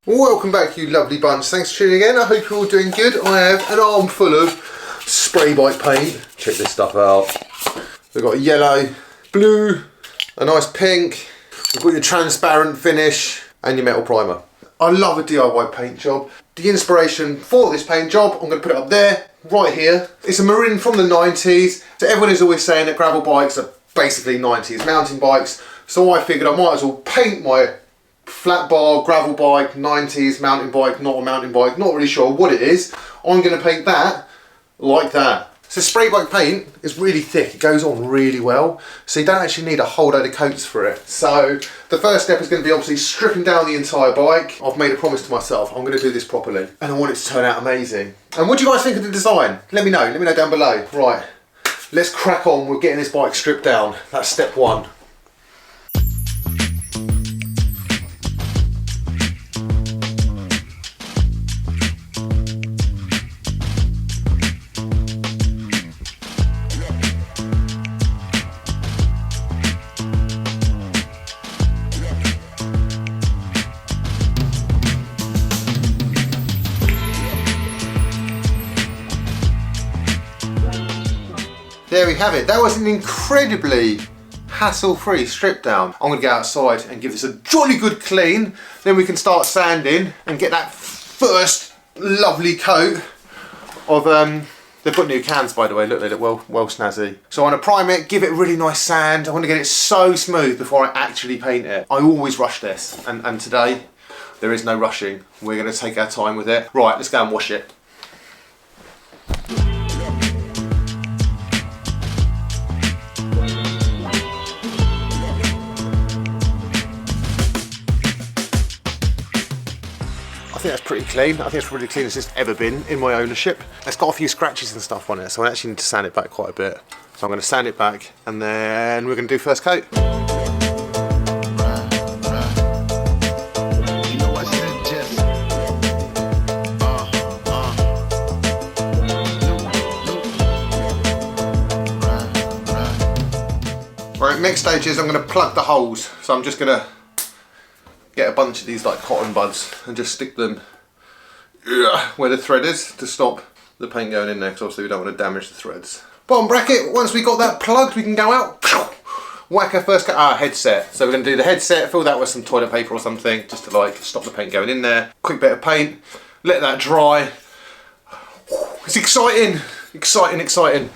Welcome back, you lovely bunch. Thanks for tuning in. I hope you're all doing good. I have an armful of spray bike paint. Check this stuff out. We've got yellow, blue, a nice pink. We've got your transparent finish and your metal primer. I love a DIY paint job. The inspiration for this paint job, I'm going to put it up there, right here. It's a Marin from the 90s. So everyone is always saying that gravel bikes are basically 90s mountain bikes. So I figured I might as well paint my flat bar gravel bike, 90s mountain bike, not a mountain bike, not really sure what it is. I'm going to paint that like that. So spray bike paint is really thick, it goes on really well, so you don't actually need a whole load of coats for it. So the first step is going to be obviously stripping down the entire bike. I've made a promise to myself, I'm going to do this properly and I want it to turn out amazing. And what do you guys think of the design? Let me know down below. Right, let's crack on, we're getting this bike stripped down. That's step one. There we have it. That was an incredibly hassle-free strip down. I'm gonna go outside and give this a jolly good clean. Then we can start sanding and get that first lovely coat of, they've got new cans by the way, look, they look well snazzy. So I wanna prime it, give it a really nice sand. I wanna get it so smooth before I actually paint it. I always rush this, and today there is no rushing. We're gonna take our time with it. Right, let's go and wash it. I think that's pretty clean. I think it's probably the cleanest it's ever been in my ownership. It's got a few scratches and stuff on it, so I actually need to sand it back quite a bit. So I'm going to sand it back and then we're going to do first coat. Right, next stage is I'm going to plug the holes. So I'm just going to get a bunch of these like cotton buds and just stick them where the thread is to stop the paint going in there, because obviously we don't want to damage the threads. Bottom bracket, once we got that plugged we can go out, whack our first headset. So we're going to do the headset, fill that with some toilet paper or something just to like stop the paint going in there. Quick bit of paint, let that dry. It's exciting, exciting.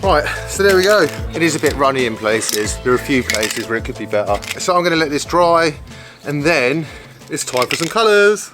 Right, so there we go. It is a bit runny in places. There are a few places where it could be better. So I'm going to let this dry and then it's time for some colours.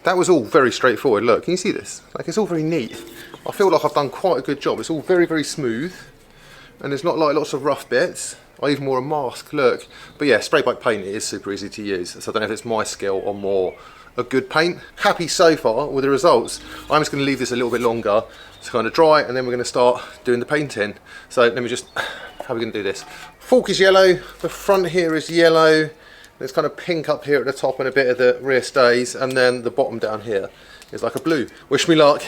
That was all very straightforward. Look, can you see this? Like, it's all very neat. I feel like I've done quite a good job. It's all very smooth and there's not like lots of rough bits. I even wore a mask, look. But yeah, spray bike paint is super easy to use. So I don't know if it's my skill or more a good paint. Happy so far with the results. I'm just going to leave this a little bit longer to kind of dry and then we're going to start doing the painting. So let me just, how are we going to do this? Fork is yellow, the front here is yellow, there's kind of pink up here at the top and a bit of the rear stays, and then the bottom down here is like a blue. Wish me luck.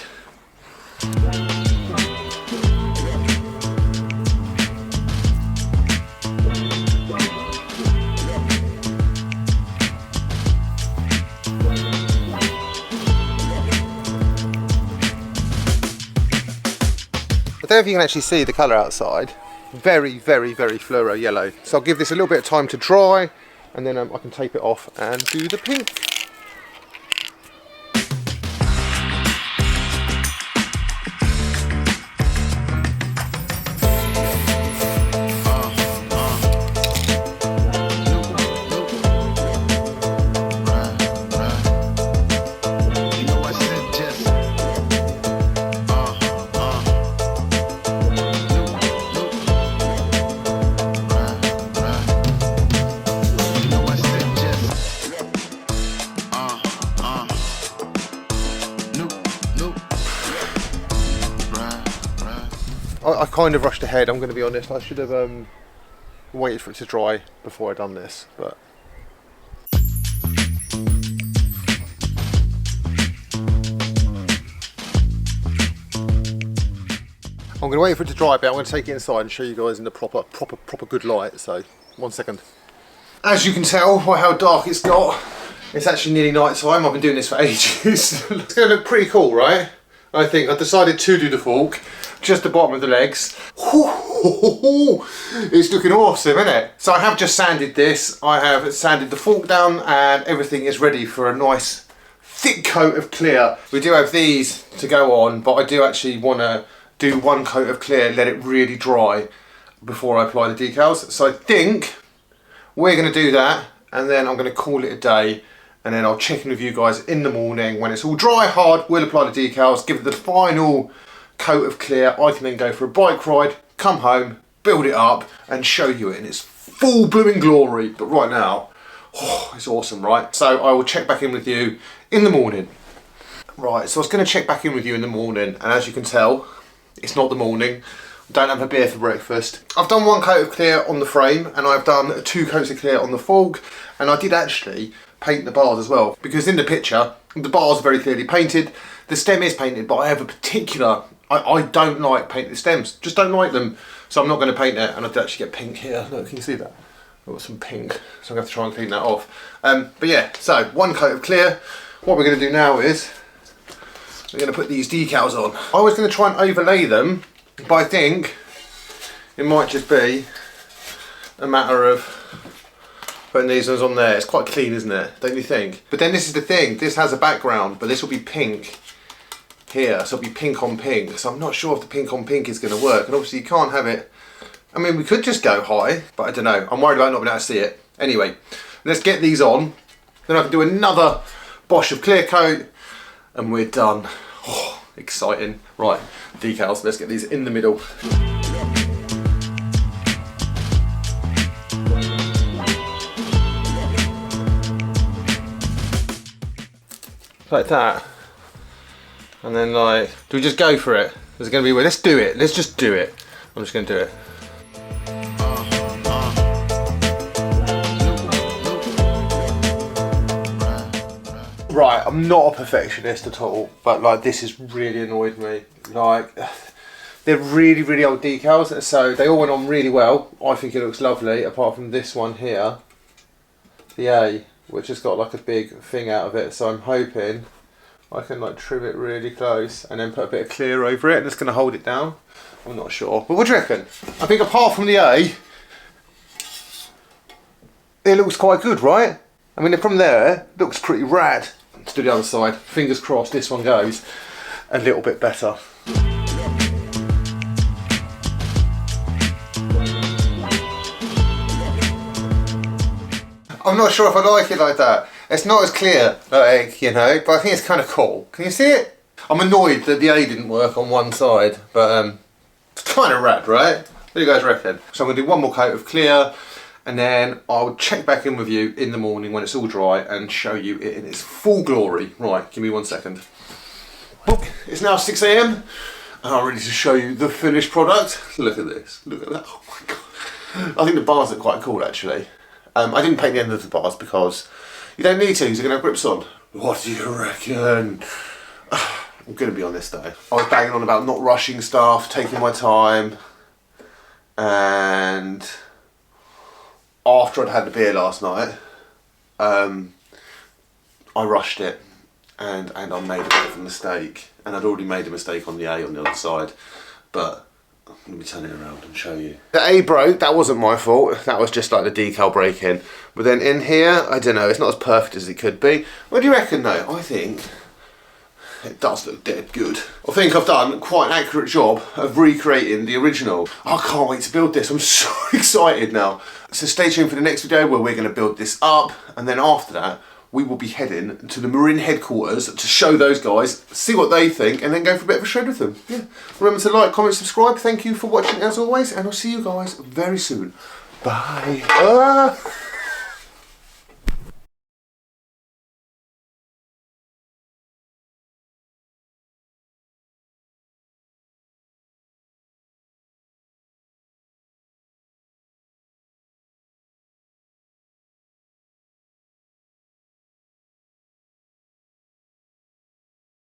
I don't know if you can actually see the colour outside. Very fluoro yellow. So I'll give this a little bit of time to dry and then I can tape it off and do the pink. I kind of rushed ahead, I'm going to be honest. I should have waited for it to dry before I done this, but... I'm going to wait for it to dry a bit. I'm going to take it inside and show you guys in the proper good light. So, 1 second. As you can tell by how dark it's got, it's actually nearly night time. I've been doing this for ages. It's going to look pretty cool, right? I think. I decided to do the fork, just the bottom of the legs. It's looking awesome, isn't it? So I have just sanded this. I have sanded the fork down and everything is ready for a nice thick coat of clear. We do have these to go on, but I do actually want to do 1 coat of clear, let it really dry before I apply the decals. So I think we're going to do that, and then I'm going to call it a day, and then I'll check in with you guys in the morning. When it's all dry hard, we'll apply the decals, give it the final coat of clear. I can then go for a bike ride, come home, build it up, and show you it in its full blooming glory. But right now, oh, it's awesome, right? So I will check back in with you in the morning. Right, so I was going to check back in with you in the morning, and as you can tell, it's not the morning. I don't have a beer for breakfast. I've done 1 coat of clear on the frame, and I've done 2 coats of clear on the fork, and I did actually paint the bars as well, because in the picture the bars are very clearly painted. The stem is painted, but I have a particular, I don't like painted stems, just don't like them, so I'm not going to paint it. And I did actually get pink here. Look, can you see that? I've got some pink, so I'm going to have to try and clean that off. But yeah, so 1 coat of clear. What we're going to do now is we're going to put these decals on. I was going to try and overlay them, but I think it might just be a matter of putting these ones on there. It's quite clean, isn't it? Don't you think? But then this is the thing. This has a background, but this will be pink here. So it'll be pink on pink. So I'm not sure if the pink on pink is going to work. And obviously you can't have it. I mean, we could just go high, but I don't know. I'm worried about not being able to see it. Anyway, let's get these on. Then I can do another bosh of clear coat. And we're done. Oh, exciting. Right, decals, let's get these in the middle. Like that. And then like, do we just go for it? Is it going to be, let's do it. Let's just do it. I'm just going to do it. Right, I'm not a perfectionist at all, but like this has really annoyed me. Like, they're really old decals, so they all went on really well. I think it looks lovely, apart from this one here, the A, which has got like a big thing out of it. So I'm hoping I can like trim it really close and then put a bit of clear over it, and it's going to hold it down. I'm not sure, but what do you reckon? I think apart from the A, it looks quite good, right? I mean, from there, it looks pretty rad. Let's do the other side. Fingers crossed this one goes a little bit better. I'm not sure if I like it like that. It's not as clear, like, you know, but I think it's kind of cool. Can you see it? I'm annoyed that the A didn't work on one side, but it's kind of rad, right? What do you guys reckon? So I'm going to do 1 more coat of clear, and then I'll check back in with you in the morning when it's all dry and show you it in its full glory. Right, give me 1 second. It's now 6 AM and I'm ready to show you the finished product. Look at this, look at that, oh my god. I think the bars look quite cool actually. I didn't paint the end of the bars because you don't need to, because you're going to have grips on. What do you reckon? I'm going to be honest though. I was banging on about not rushing stuff, taking my time, and after I'd had the beer last night, I rushed it and I made a bit of a mistake, and I'd already made a mistake on the A on the other side, but let me turn it around and show you. The A broke, that wasn't my fault, that was just like the decal breaking. But then in here, I don't know, it's not as perfect as it could be. What do you reckon though? I think it does look dead good. I think I've done quite an accurate job of recreating the original. I can't wait to build this, I'm so excited now. So stay tuned for the next video where we're going to build this up, and then after that we will be heading to the Marin headquarters to show those guys, see what they think, and then go for a bit of a shred with them. Yeah. Remember to like, comment, subscribe. Thank you for watching as always, and I'll see you guys very soon. Bye.